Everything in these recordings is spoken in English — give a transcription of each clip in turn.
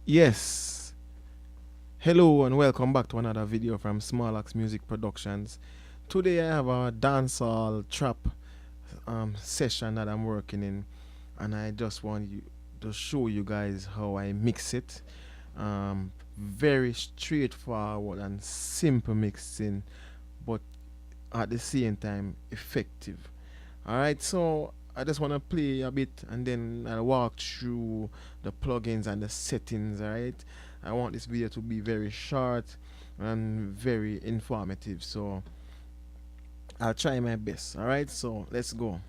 Yes, hello and welcome back to another video from Small Axe Music Productions. Today I have a dancehall trap session that I'm working in, and I just want you to show you guys how I mix it. Very straightforward and simple mixing, but at the same time effective. Alright, so I just want to play a bit and then I'll walk through the plugins and the settings. Alright, I want this video to be very short and very informative, so I'll try my best. Alright, so let's go.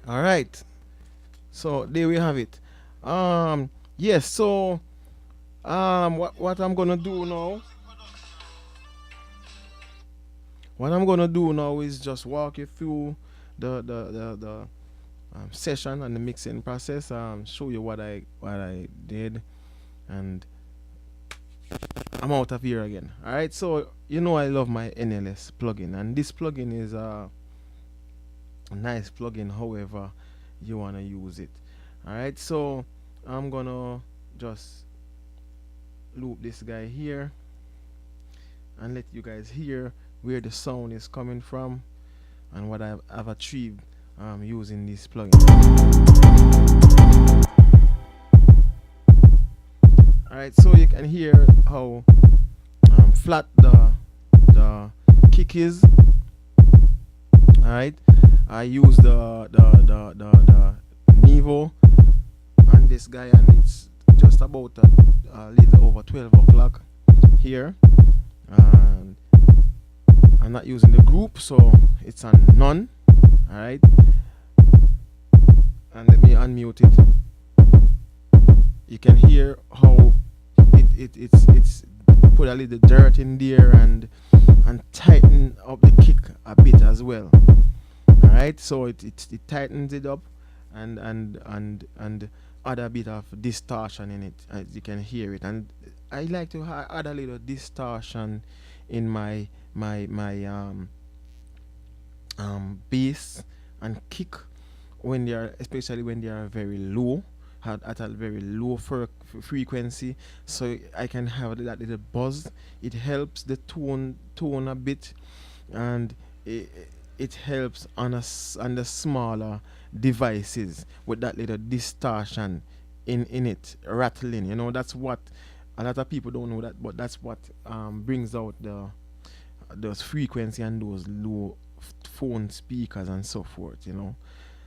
Alright, so there we have it. Yes, so what I'm gonna do now, is just walk you through the session and the mixing process. Show you what I did, and I'm out of here again. Alright, so I love my NLS plugin, and this plugin is a nice plugin however you wanna use it. Alright, so I'm gonna just loop this guy here and let you guys hear where the sound is coming from and what I've achieved using this plugin. Alright, so you can hear how flat the kick is. Alright, I use the Nevo on this guy, and it's just about a little over 12 o'clock here, and I'm not using the group, so it's on none. Alright, and let me unmute it. You can hear how it's put a little dirt in there and tighten up the kick a bit as well. Alright, so it tightens it up and add a bit of distortion in it, as you can hear it. And I like to add a little distortion in my bass and kick when they are, especially when they are very low, at a very low frequency, so I can have that little buzz. It helps the tone a bit, and it helps on on the smaller devices with that little distortion in it, rattling. That's what a lot of people don't know that, but that's what brings out those frequency and those low phone speakers and so forth.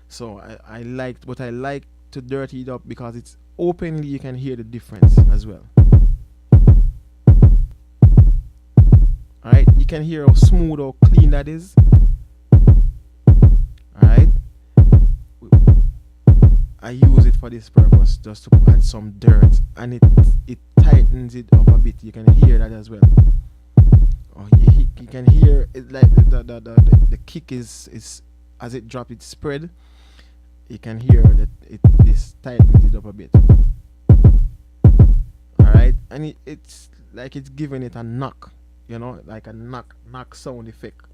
So I liked, but I like to dirty it up because it's openly, you can hear the difference as well. Alright, you can hear how smooth or clean that is. Alright, I use it for this purpose, just to add some dirt, and it tightens it up a bit. You can hear that as well. Oh, you can hear it, like the kick is as it drop, it spread. You can hear that this tightens it up a bit. Alright, and it's like it's giving it a knock, like a knock sound effect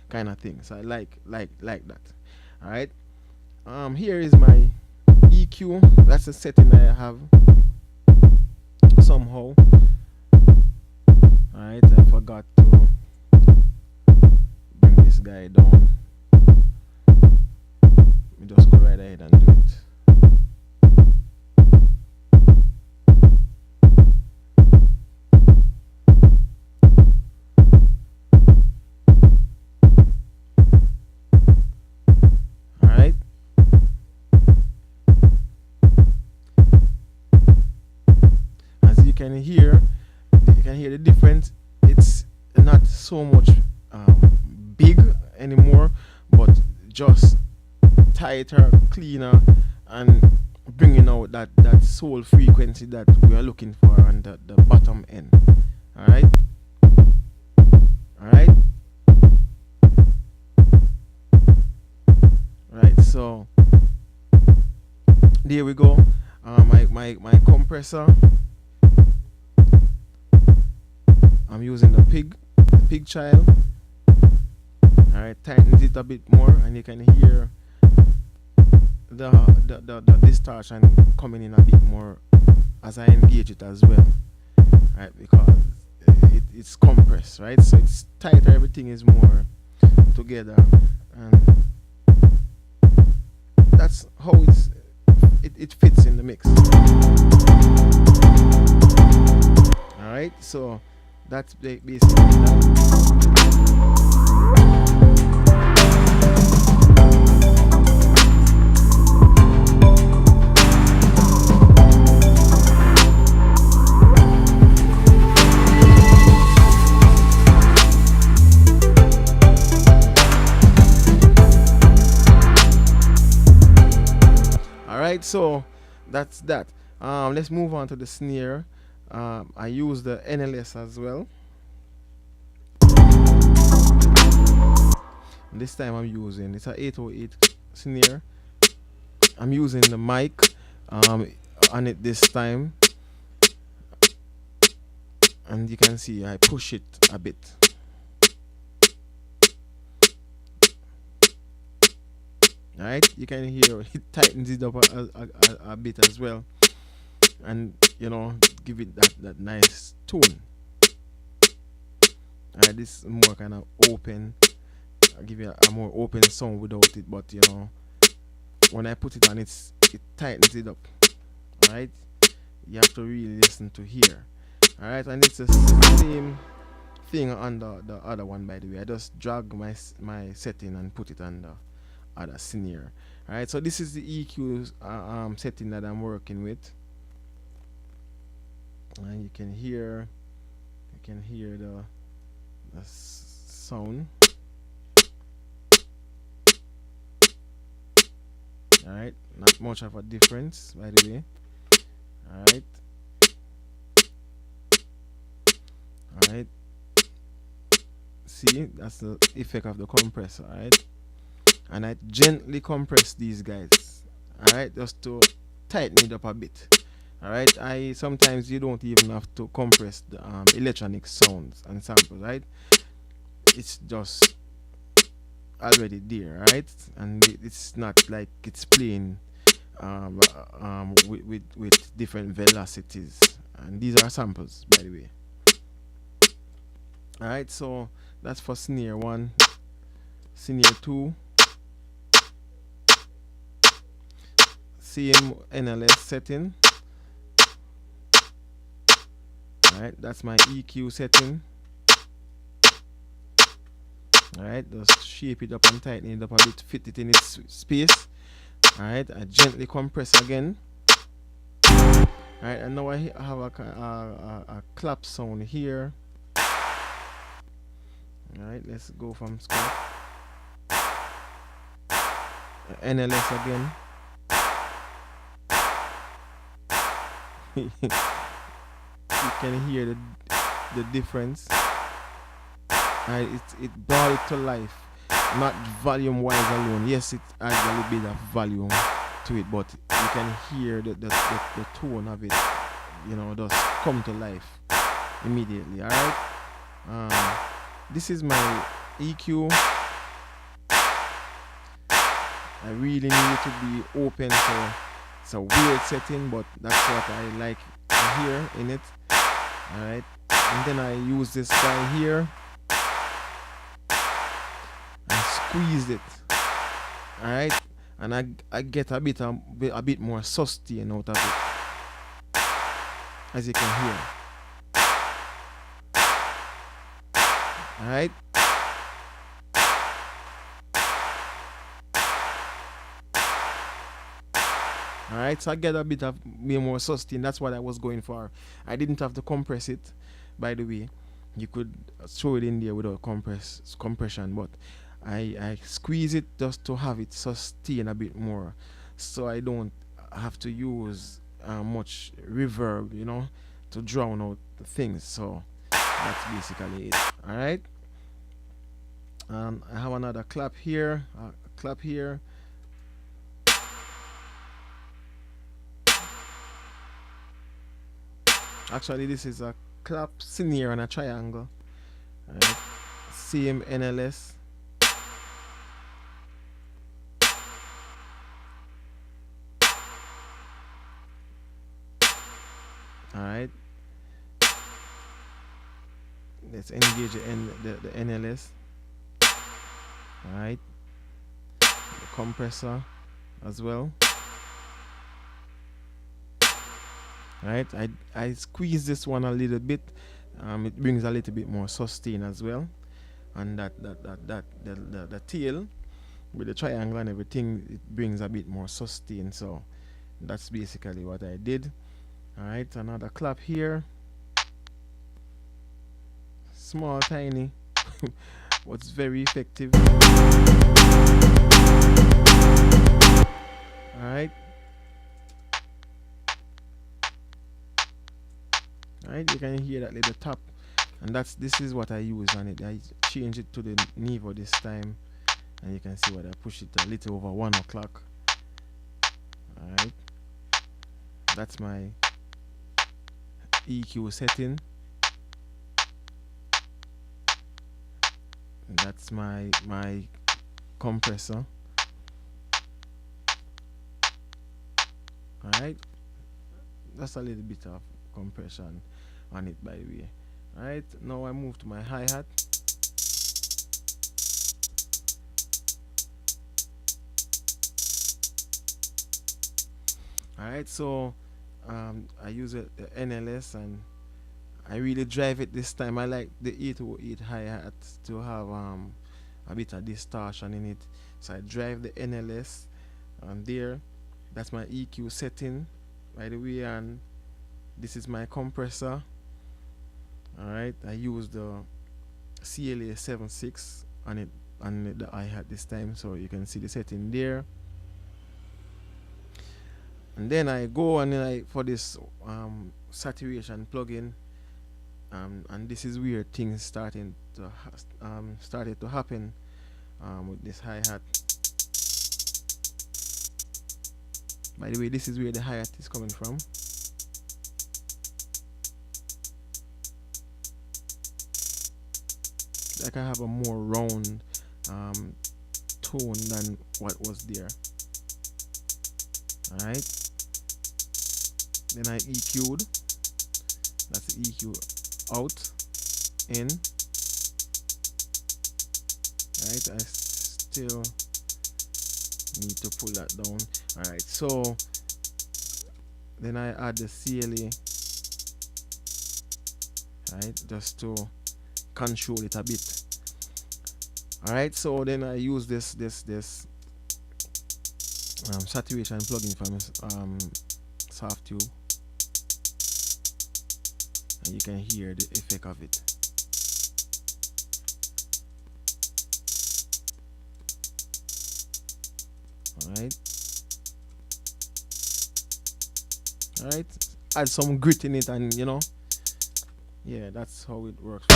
kind of thing. So I like that. Alright, here is my EQ. That's the setting I have somehow. Alright, I forgot to bring this guy down. We just go right ahead and do it. Alright. As you can hear the difference. It's not so much big anymore, but just tighter, cleaner, and bringing out that soul frequency that we are looking for on the bottom end. Alright? Alright? Right, so there we go. My compressor, I'm using the pig child. Alright, tightens it a bit more, and you can hear the distortion coming in a bit more as I engage it as well. Right, because it's compressed, right? So it's tighter, everything is more together, and that's how it fits in the mix. Alright, so that's basically that. Alright, so that's that. Let's move on to the snare. I use the NLS as well. And this time I'm using, it's a 808 snare. I'm using the mic on it this time, and you can see I push it a bit. Alright, you can hear it tightens it up a bit as well, and give it that nice tone. Alright, this is more kind of open. I'll give you a more open sound without it, but when I put it on, it tightens it up. Alright, you have to really listen to hear. Alright, and it's the same thing on the other one, by the way. I just drag my setting and put it on the other snare. Alright, so this is the EQ setting that I'm working with, and you can hear the sound. Alright, not much of a difference, by the way. Alright, alright. See, that's the effect of the compressor, alright? And I gently compress these guys, alright, just to tighten it up a bit. Alright, I sometimes you don't even have to compress the electronic sounds and samples, right? It's just already there, right? And it's not like it's playing with different velocities. And these are samples, by the way. Alright, so that's for snare 1, snare 2, same NLS setting. Alright, that's my EQ setting. Alright, just shape it up and tighten it up a bit, fit it in its space. Alright, I gently compress again. Alright, and now I have a clap sound here. Alright, let's go from scratch. NLS again. You can hear the difference. It brought it to life, not volume wise alone. Yes, it adds a little bit of volume to it, but you can hear the tone of it, you know, just come to life immediately. Alright, this is my EQ. I really need it to be open, so it's a weird setting, but that's what I like here in it. Alright, and then I use this guy here and squeeze it. Alright, and I get a bit more sustain out of it, as you can hear. Alright, alright, so I get a bit more sustain. That's what I was going for. I didn't have to compress it, by the way. You could throw it in there without compression, but I squeeze it just to have it sustain a bit more, so I don't have to use much reverb, you know, to drown out the things. So that's basically it. Alright, I have another clap here, clap here. Actually, this is a clap snare and a triangle. Alright, same NLS. Alright, let's engage the NLS. Alright, the compressor as well. Alright, I squeeze this one a little bit. It brings a little bit more sustain as well. And the tail with the triangle and everything, it brings a bit more sustain. So that's basically what I did. Alright, another clap here. Small, tiny, but it's very effective. Alright. Alright, you can hear that little tap. And this is what I use on it. I change it to the Nevo this time. And you can see what I push it a little over 1 o'clock. Alright. That's my EQ setting. And that's my compressor. Alright. That's a little bit of compression on it, by the way. Alright, now I move to my hi-hat. Alright, so I use the NLS and I really drive it this time. I like the 808 hi-hat to have a bit of distortion in it. So I drive the NLS there. That's my EQ setting, by the way, and this is my compressor. Alright, I use the CLA 76 on it, on the hi-hat this time, so you can see the setting there. And then I go and then I for this saturation plugin, and this is where things started to happen with this hi-hat. By the way, this is where the hi-hat is coming from. Like I have a more round tone than what was there. Alright. Then I EQ'd. That's EQ out, in. Right, I still need to pull that down. Alright, so then I add the CLA, right, just to control it a bit. Alright, so then I use this saturation plugin from Softube, and you can hear the effect of it. Alright, add some grit in it, and you know, yeah, that's how it works.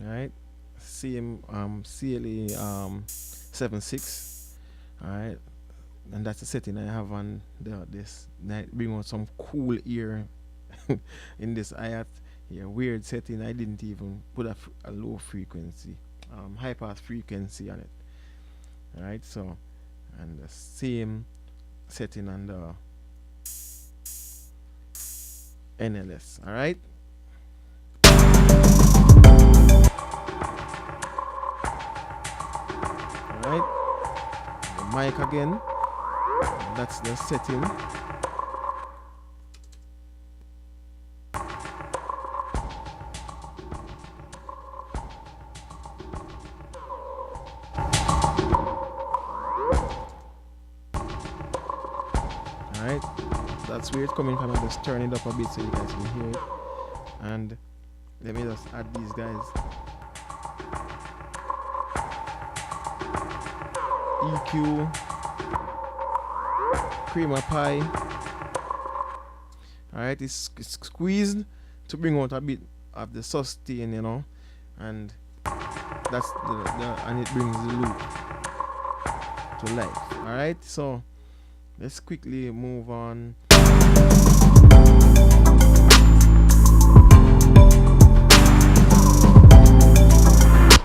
Alright, same CLA 76. Alright, and that's the setting I have on this. Bring out some cool ear in this hi-hat. Yeah, weird setting. I didn't even put a low frequency, high pass frequency on it. Alright, so, and the same setting on the NLS. Alright. Alright. The mic again. That's the setting. Alright. That's where it's coming from. I'll just turn it up a bit so you guys can hear it. And let me just add these guys. EQ, creamer pie. Alright, it's squeezed to bring out a bit of the sustain, you know, and that's and it brings the loop to life. Alright, so let's quickly move on.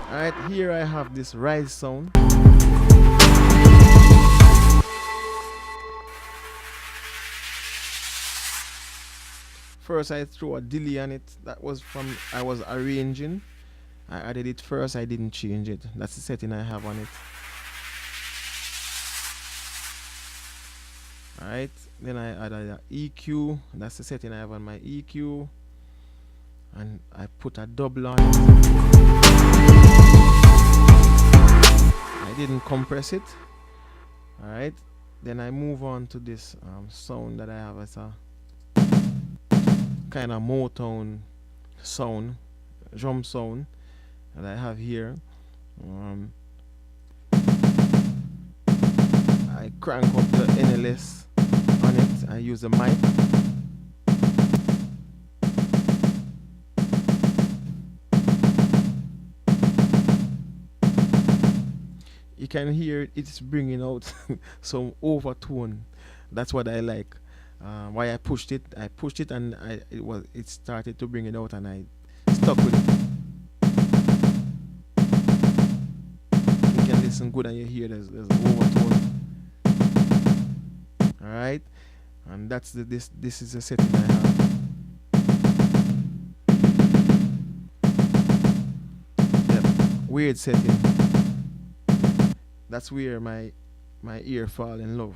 Alright, here I have this rise sound. First I threw a delay on it. That was from I was arranging. I added it first, I didn't change it. That's the setting I have on it. Alright, then I added an EQ. That's the setting I have on my EQ. And I put a double on it. I didn't compress it. Alright, then I move on to this sound that I have as a kind of Motown sound, drum sound that I have here. I crank up the NLS on it. I use a mic. You can hear it's bringing out some overtone. That's what I like. Why I pushed it and it started to bring it out, and I stuck with it. You can listen good and you hear there's overtone. Alright, and that's this is the setting I have. Yep, weird setting. That's where my ear fall in love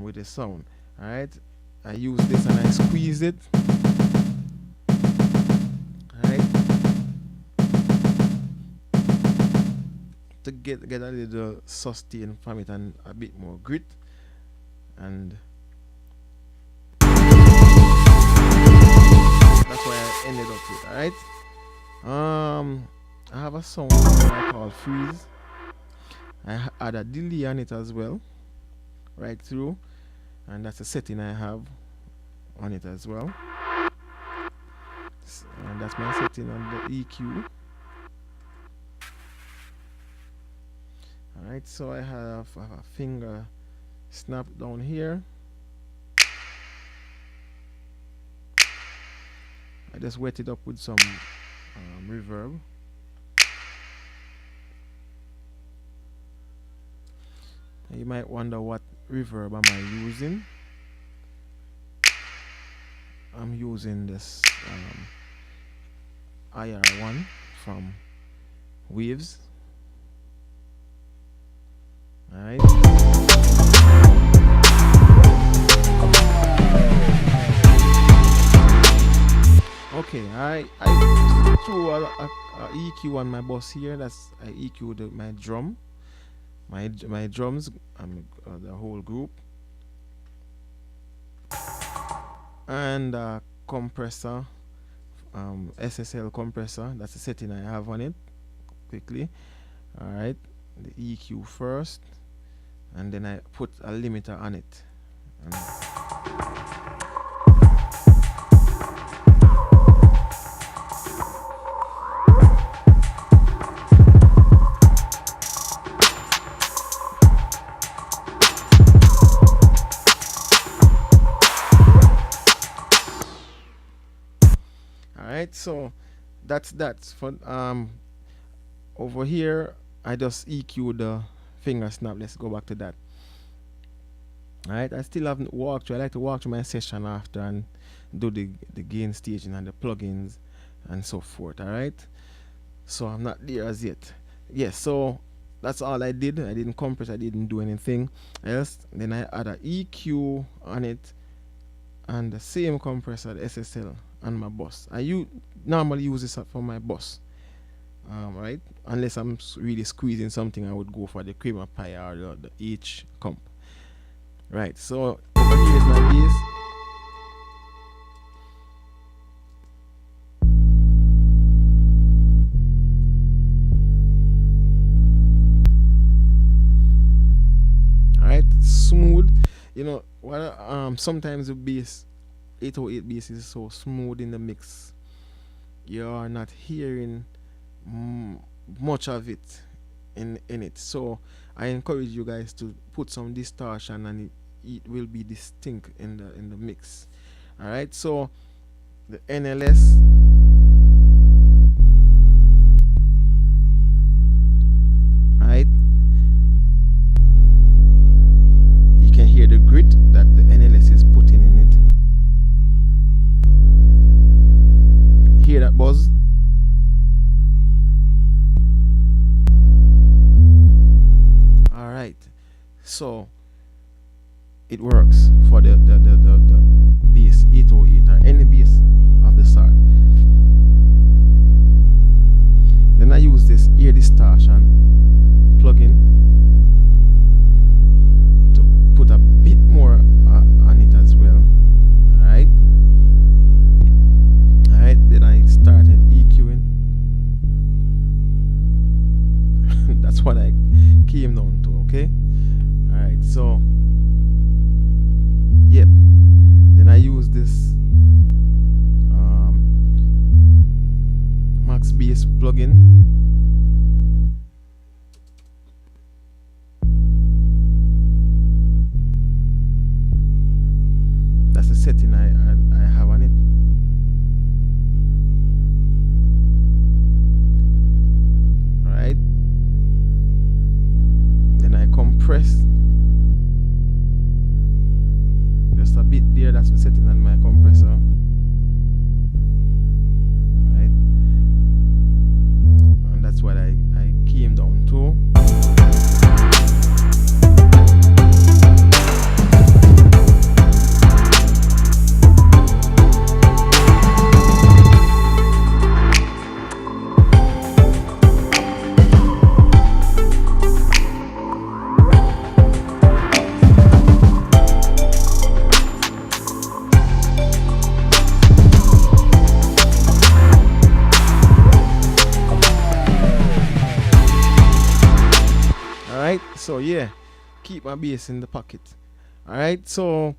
with the sound. Alright, I use this and I squeeze it. Alright, to get a little sustain from it and a bit more grit. And that's why ended up with. Alright. I have a sound that I call freeze. I add a delay on it as well, right through, and that's a setting I have on it as well. And that's my setting on the EQ. Alright, so I have a finger snap down here. I just wet it up with some reverb. You might wonder what reverb am I using. I'm using this IR1 from Waves. Alright. Okay, I threw a EQ on my bus here. That's I EQ'd my drum. My drums, the whole group, and compressor, SSL compressor. That's the setting I have on it. Quickly, all right. The EQ first, and then I put a limiter on it. Alright, so that's for over here. I just EQ the finger snap. Let's go back to that. Alright, I still haven't walked through. I like to walk through my session after and do the gain staging and the plugins and so forth. Alright, so I'm not there as yet. Yes, so that's all I did. I didn't compress, I didn't do anything else. Then I add a EQ on it and the same compressor, the SSL, on my bus. I normally use this for my bus, right? Unless I'm really squeezing something, I would go for the Creamer Pi or the H comp. Right, so over here is my bass. Alright, smooth. You know, sometimes the bass, 808 bass is so smooth in the mix. You are not hearing much of it in it. So I encourage you guys to put some distortion, and it will be distinct in the mix. All right. So the NLS. All right. You can hear the grit that the NLS is putting in it. Hear that buzz? All right, so it works for the bass 808 or any bass of the sort. Then I use this ear distortion plugin to put a bit more on it as well. Alright. Alright, then I started EQing. That's what I came down to, okay? Alright, so yep. Then I use this Max Bass plugin. That's the setting I have on it. Right. Then I compress just a bit there. That's the setting on my compressor. Right. And that's what I So yeah, keep my bass in the pocket. Alright, so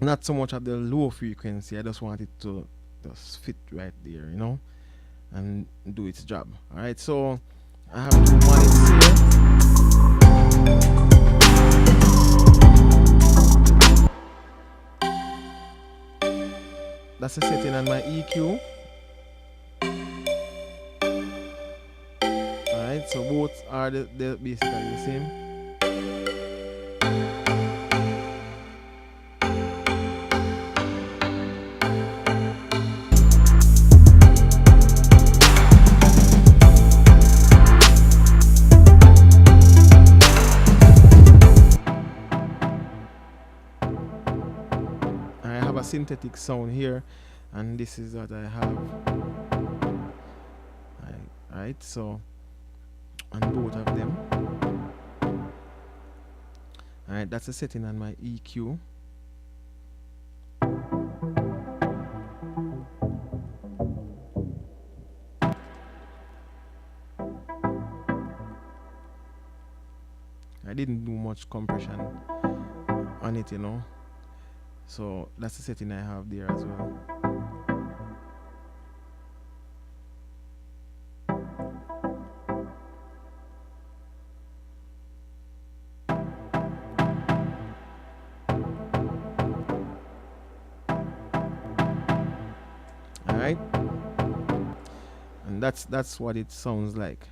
not so much at the low frequency. I just want it to just fit right there, and do its job. Alright, so I have two mallets here. That's a setting on my EQ. Alright, so both are the basically the same. I have a synthetic sound here, and this is what I have. Right, so on both of them. Alright, that's a setting on my EQ. I didn't do much compression on it, so that's the setting I have there as well. Alright, and that's what it sounds like.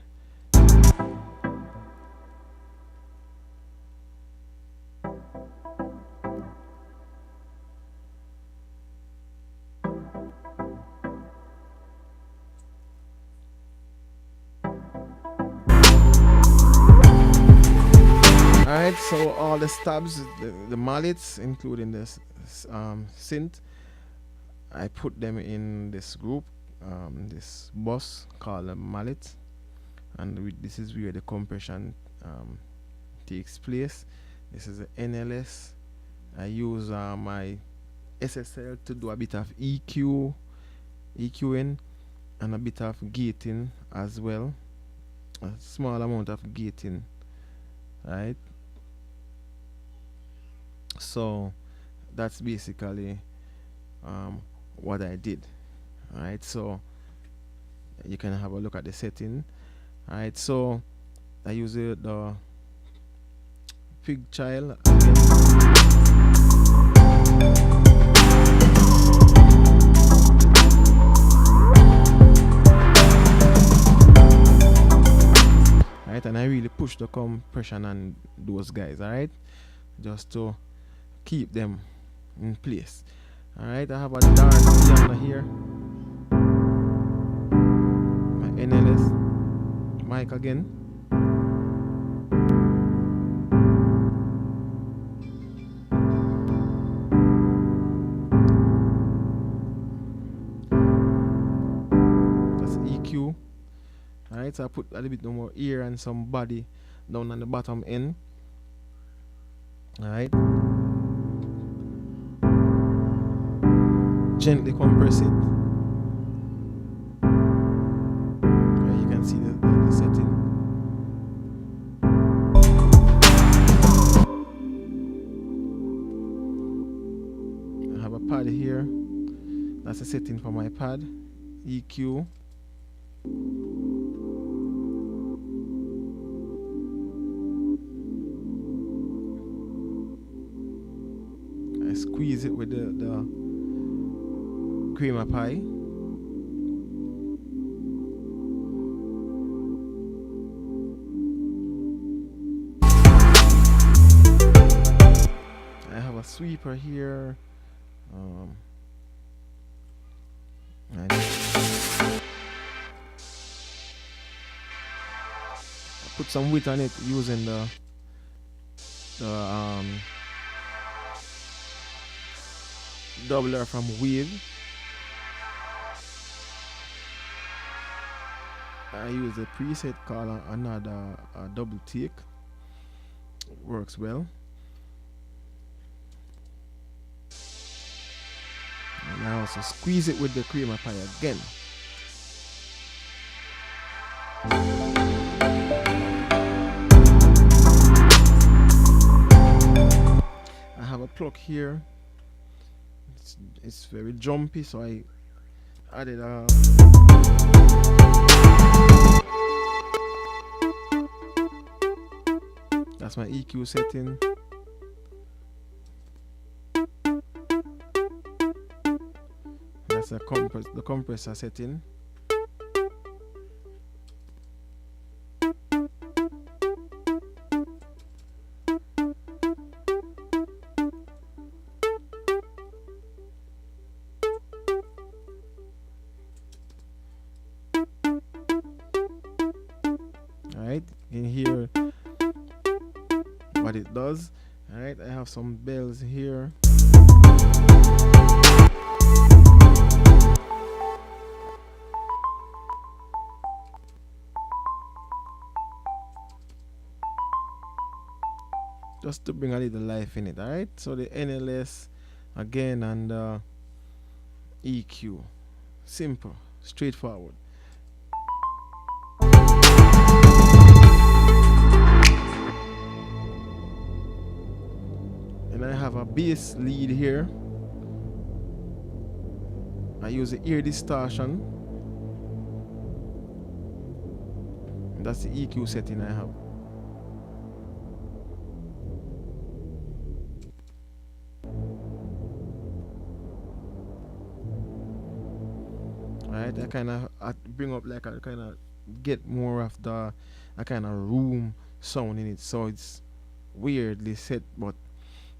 Alright, so all the stabs, the mallets, including this synth, I put them in this group, this bus called a mallet, and this is where the compression takes place. This is the NLS. I use my SSL to do a bit of EQing, and a bit of gating as well, a small amount of gating, right? So that's basically what I did. Alright, so you can have a look at the setting. Alright, so I use the Fig Child again. Alright, and I really push the compression on those guys, alright, just to keep them in place. Alright, I have a dark piano here, my NLS mic again. That's EQ. Alright, so I put a little bit more ear and some body down on the bottom end. Alright, gently compress it. Right, you can see the setting. I have a pad here. That's a setting for my pad. EQ. I squeeze it with the cream of pie. I have a sweeper here. I put some width on it using the doubler from Wave. I use a preset called another double take. Works well. And I also squeeze it with the cream of pie again. pluck here. It's very jumpy, so I added a that's my EQ setting. That's the compressor setting. Alright, you can hear what it does. Alright, I have some bells here. Just to bring a little life in it. Alright, so the NLS again and EQ. Simple, straightforward. And I have a bass lead here. I use the ear distortion. That's the EQ setting I have. Alright, I kind of bring up like I kind of get more of the a kind of room sound in it, so it's weirdly set, but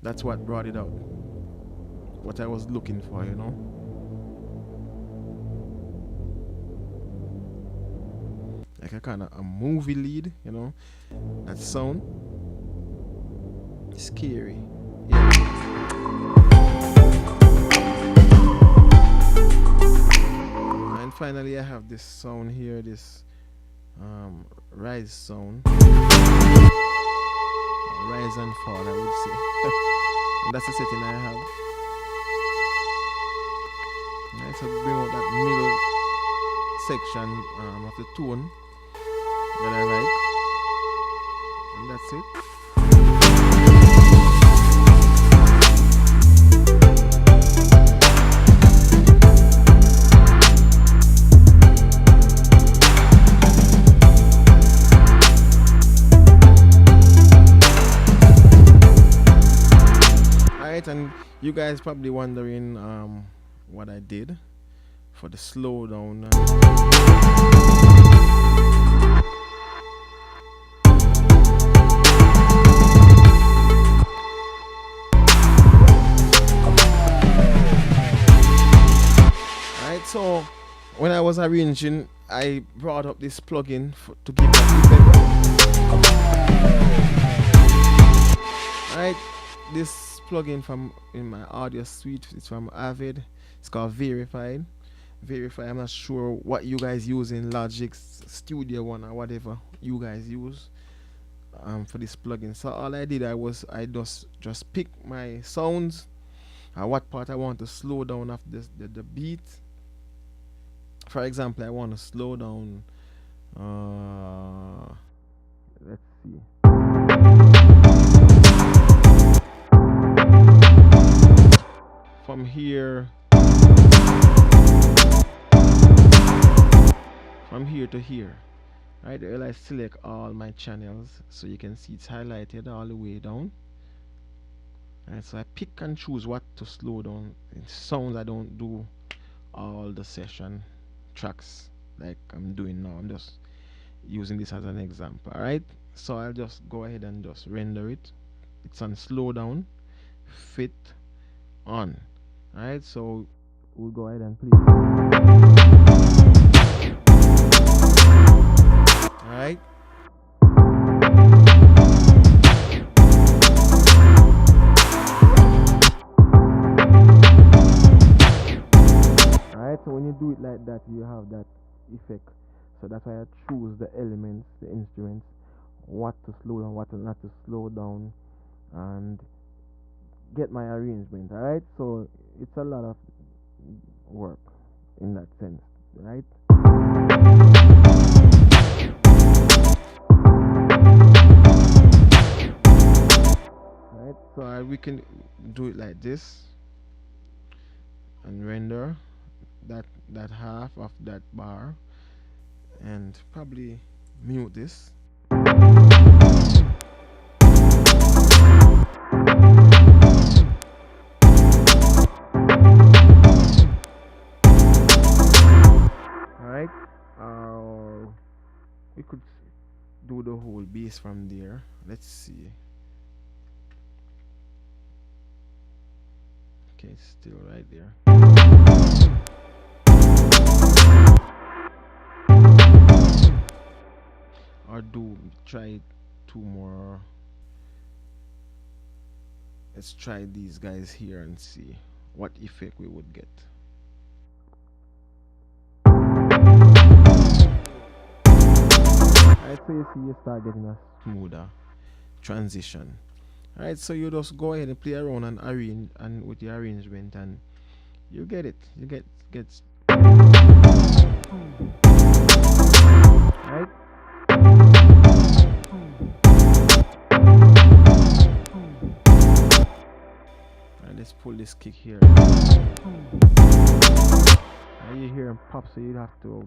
that's what brought it out. What I was looking for, you know. Like a kind of a movie lead, you know. That sound scary. Yeah. And finally I have this sound here, this rise sound. Rise and fall, I would say. And that's the setting I have. Right, so bring out that middle section of the tone that I like. And that's it. And you guys probably wondering what I did for the slowdown. Alright, so when I was arranging, I brought up this plugin to give that effect. Alright, this plugin from in my audio suite, it's from Avid. It's called Verified. I'm not sure what you guys use in Logic Studio One or whatever you guys use for this plugin. So all I did, I just pick my sounds, what part I want to slow down after the beat. For example, I want to slow down. Let's see. From here to here. Right, there I select all my channels so you can see it's highlighted all the way down. Right, so I pick and choose what to slow down. It sounds I don't do all the session tracks like I'm doing now. I'm just using this as an example. Alright, so I'll just go ahead and just render it. It's on slow down, fit, on. Alright, so we'll go ahead and play. Alright. Alright, so when you do it like that, you have that effect. So that's why I choose the elements, the instruments, what to slow down, what not to slow down, and get my arrangement. Alright, so it's a lot of work in that sense, right? Right, so I we can do it like this and render that half of that bar, and probably mute this. Alright, we could do the whole bass from there. Let's see. Okay, it's still right there. Or try two more. Let's try these guys here and see what effect we would get. Alright, so you see you start getting a smoother transition. Alright, so you just go ahead and play around and arrange and with the arrangement, and you get it. You get right? And let's pull this kick here. Now you hear him pop, so you have to.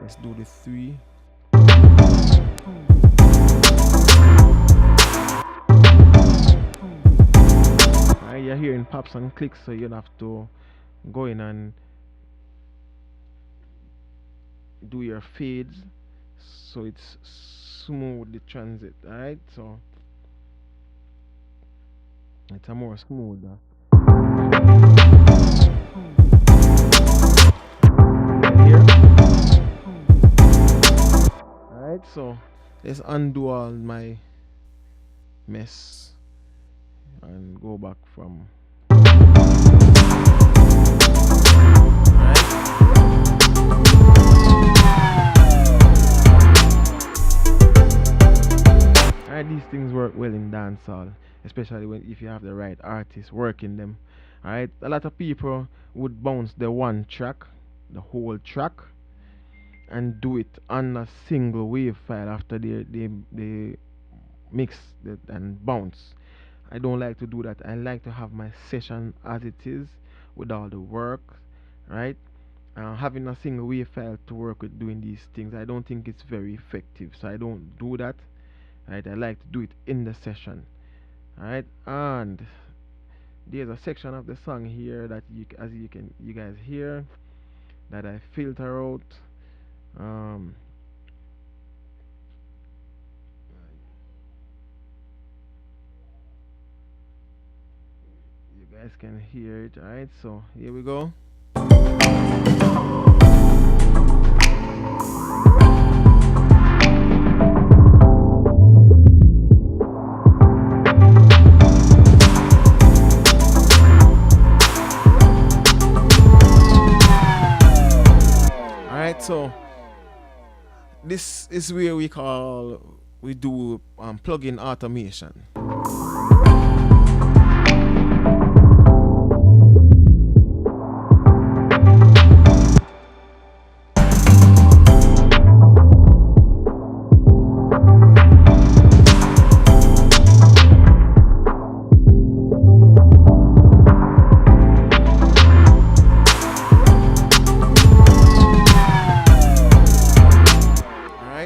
Let's do the 3. Alright, you're hearing pops and clicks, so you'll have to go in and do your fades so it's smooth the transit. Alright, so it's a more smoother. Here. Alright, so let's undo all my mess and go back from. Alright, these things work well in dancehall, especially if you have the right artist working them. Alright, a lot of people would bounce the one track, the whole track, and do it on a single wave file after they mix it and bounce. I don't like to do that. I like to have my session as it is with all the work, right? Having a single wave file to work with doing these things, I don't think it's very effective, so I don't do that. Right, I like to do it in the session. Alright, and there's a section of the song here that you guys hear that I filter out. You guys can hear it. Alright, so here we go. Alright, so this is where we do plugin automation.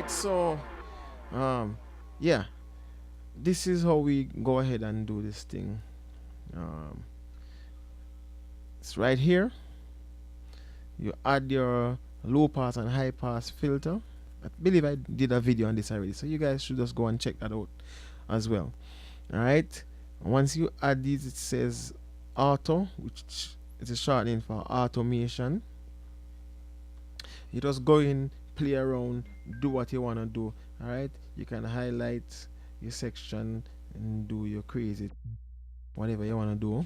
So yeah, this is how we go ahead and do this thing. It's right here. You add your low pass and high pass filter. I believe I did a video on this already, so you guys should just go and check that out as well. Alright, once you add these, it says auto, which is a short name for automation. You just go in, play around, do what you want to do. Alright, you can highlight your section and do your crazy whatever you want to do.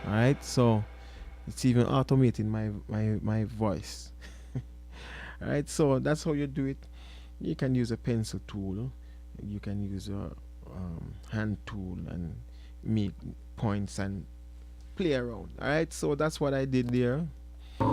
Alright, so it's even automating my voice. Alright, so that's how you do it. You can use a pencil tool, you can use a hand tool and make points and play around. All right, so that's what I did there. All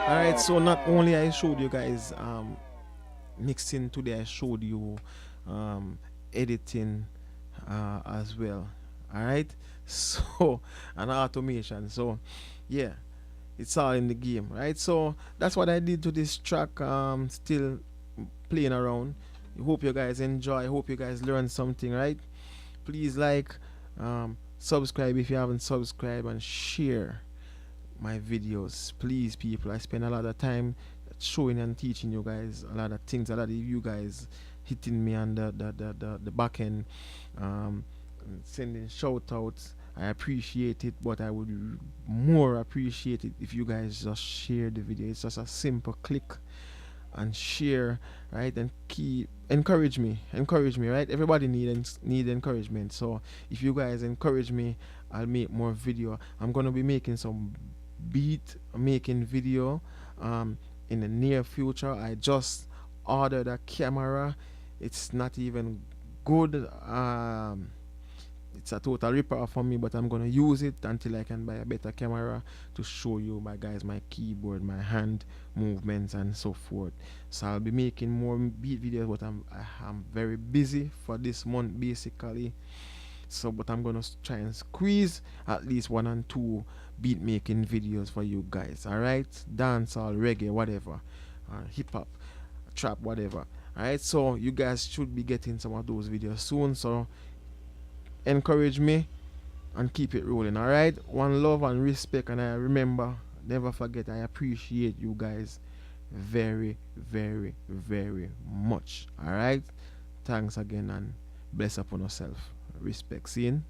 right, so not only I showed you guys mixing today, I showed you um, editing as well. All right, so and automation. So yeah, it's all in the game, right? So that's what I did to this track. Still playing around. I hope you guys enjoy. I hope you guys learn something, right? Please like, subscribe if you haven't subscribed, and share my videos. Please, people. I spend a lot of time showing and teaching you guys a lot of things. A lot of you guys hitting me on the back end, um, sending shout outs. I appreciate it, but I would more appreciate it if you guys just share the video. It's just a simple click and share, right? And keep encourage me, right? Everybody need encouragement. So if you guys encourage me, I'll make more video. I'm gonna be making some beat making video in the near future. I just ordered a camera. It's not even good. It's a total ripper for me, but I'm gonna use it until I can buy a better camera to show you, my guys, my keyboard, my hand movements, and so forth. So I'll be making more beat videos, but I'm very busy for this month basically. So, but I'm gonna try and squeeze at least 1 and 2 beat making videos for you guys. All right, dancehall, reggae, whatever, hip hop, trap, whatever. All right, so you guys should be getting some of those videos soon. So encourage me and keep it rolling. All right, one love and respect, and I remember, never forget, I appreciate you guys very, very, very much. All right, thanks again, and bless upon yourself. Respect. Seeing.